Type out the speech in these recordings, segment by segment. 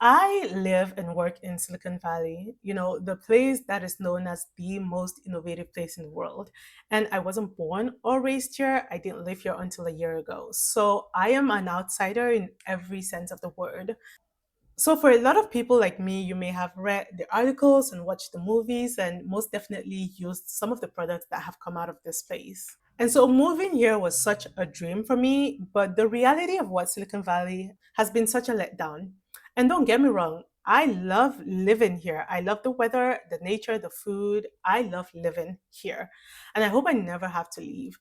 I live and work in Silicon Valley, the place that is known as the most innovative place in the world. And I wasn't born or raised here. I didn't live here until a year ago. So I am an outsider in every sense of the word. So, for a lot of people like me, you may have read the articles and watched the movies, and most definitely used some of the products that have come out of this place. And so, moving here was such a dream for me, but the reality of what Silicon Valley has been such a letdown. And don't get me wrong, I love living here. I love the weather, the nature, the food. I love living here. And I hope I never have to leave.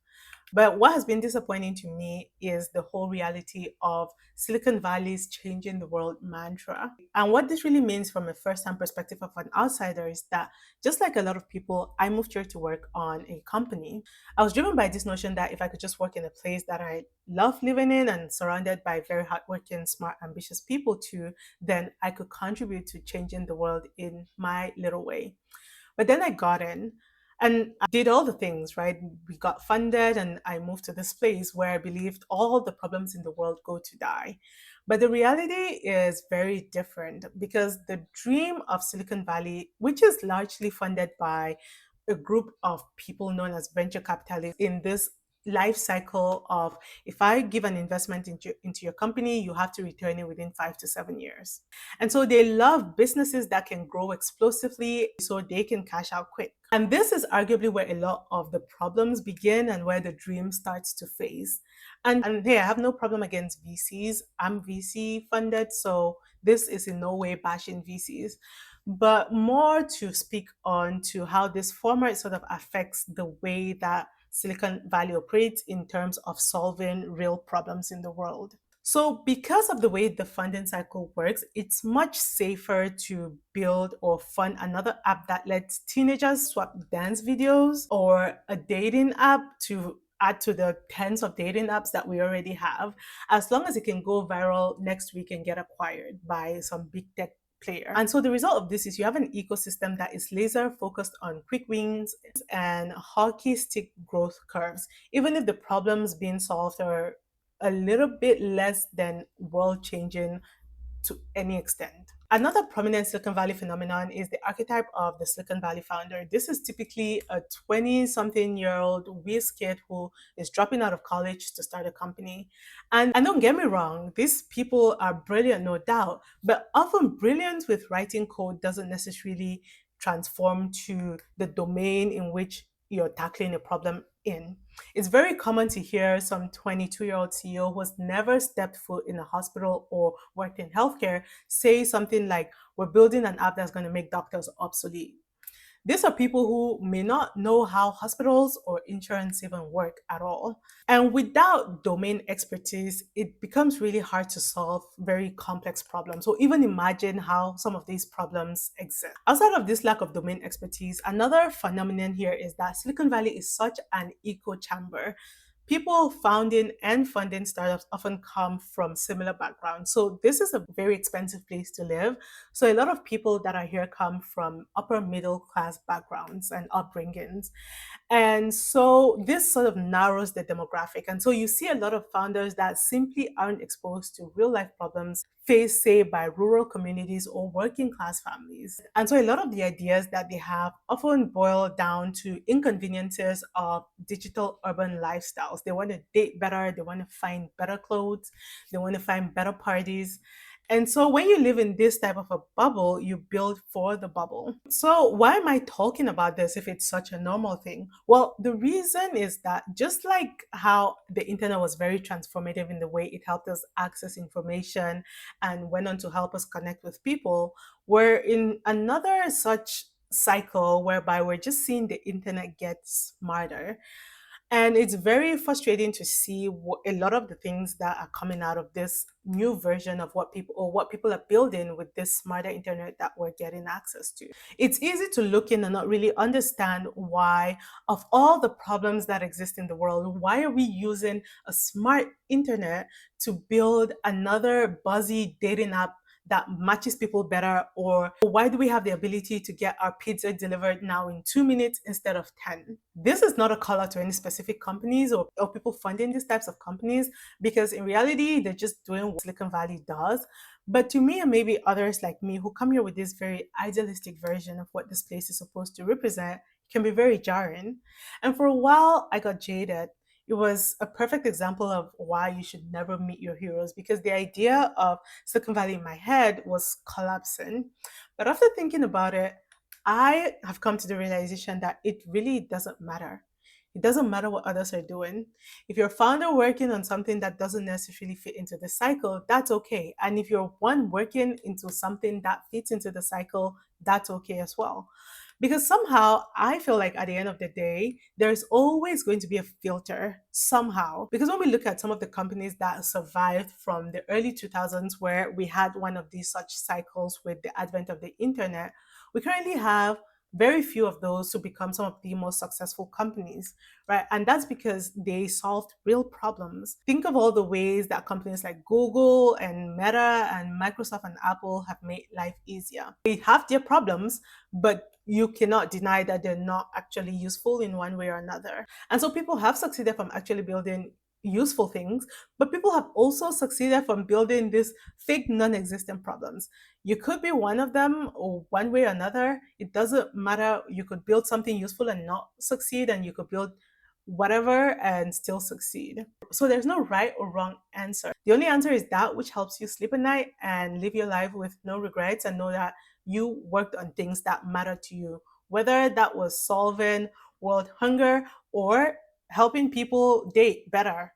But what has been disappointing to me is the whole reality of Silicon Valley's changing the world mantra. And what this really means from a first hand perspective of an outsider is that just like a lot of people, I moved here to work on a company. I was driven by this notion that if I could just work in a place that I love living in and surrounded by very hardworking, smart, ambitious people too, then I could contribute to changing the world in my little way. But then I got in and I did all the things, right? We got funded and I moved to this place where I believed all the problems in the world go to die. But the reality is very different because the dream of Silicon Valley, which is largely funded by a group of people known as venture capitalists in this life cycle of if I give an investment into your company, you have to return it within 5 to 7 years. And so they love businesses that can grow explosively so they can cash out quick. And this is arguably where a lot of the problems begin and where the dream starts to phase. And hey, I have no problem against VCs. I'm VC funded, so this is in no way bashing VCs, but more to speak on to how this format sort of affects the way that Silicon Valley operates in terms of solving real problems in the world. So, because of the way the funding cycle works, it's much safer to build or fund another app that lets teenagers swap dance videos or a dating app to add to the tens of dating apps that we already have, as long as it can go viral next week and get acquired by some big tech player. And so the result of this is you have an ecosystem that is laser focused on quick wins and hockey stick growth curves, even if the problems being solved are a little bit less than world changing to any extent. Another prominent Silicon Valley phenomenon is the archetype of the Silicon Valley founder. This is typically a 20 something year old whiz kid who is dropping out of college to start a company. And don't get me wrong, these people are brilliant, no doubt, but often brilliance with writing code doesn't necessarily transform to the domain in which you're tackling a problem in. It's very common to hear some 22-year-old CEO who has never stepped foot in a hospital or worked in healthcare say something like, we're building an app that's going to make doctors obsolete. These are people who may not know how hospitals or insurance even work at all. And without domain expertise, it becomes really hard to solve very complex problems. So even imagine how some of these problems exist. Outside of this lack of domain expertise, another phenomenon here is that Silicon Valley is such an echo chamber. People founding and funding startups often come from similar backgrounds. So this is a very expensive place to live. So a lot of people that are here come from upper middle class backgrounds and upbringings. And so this sort of narrows the demographic. And so you see a lot of founders that simply aren't exposed to real life problems faced, say, by rural communities or working class families. And so a lot of the ideas that they have often boil down to inconveniences of digital urban lifestyles. They want to date better, they want to find better clothes, they want to find better parties. And so when you live in this type of a bubble, you build for the bubble. So why am I talking about this if it's such a normal thing? Well, the reason is that just like how the internet was very transformative in the way it helped us access information and went on to help us connect with people, we're in another such cycle whereby we're just seeing the internet get smarter. And it's very frustrating to see a lot of the things that are coming out of this new version of what people are building with this smarter internet that we're getting access to. It's easy to look in and not really understand why, of all the problems that exist in the world, why are we using a smart internet to build another buzzy dating app that matches people better? Or why do we have the ability to get our pizza delivered now in 2 minutes instead of 10? This is not a call out to any specific companies or people funding these types of companies, because in reality, they're just doing what Silicon Valley does. But to me, and maybe others like me who come here with this very idealistic version of what this place is supposed to represent, it can be very jarring. And for a while, I got jaded. It was a perfect example of why you should never meet your heroes, because the idea of Silicon Valley in my head was collapsing. But after thinking about it, I have come to the realization that it really doesn't matter. It doesn't matter what others are doing. If you're a founder working on something that doesn't necessarily fit into the cycle, that's okay. And if you're one working into something that fits into the cycle, that's okay as well. Because somehow I feel like at the end of the day, there's always going to be a filter somehow. Because when we look at some of the companies that survived from the early 2000s, where we had one of these such cycles with the advent of the internet, we currently have very few of those to become some of the most successful companies, right? And that's because they solved real problems. Think of all the ways that companies like Google and Meta and Microsoft and Apple have made life easier. They have their problems, but you cannot deny that they're not actually useful in one way or another. And so people have succeeded from actually building useful things, but people have also succeeded from building these fake non-existent problems. You could be one of them or one way or another. It doesn't matter. You could build something useful and not succeed, and you could build whatever and still succeed. So there's no right or wrong answer. The only answer is that which helps you sleep at night and live your life with no regrets and know that you worked on things that matter to you, whether that was solving world hunger or helping people date better.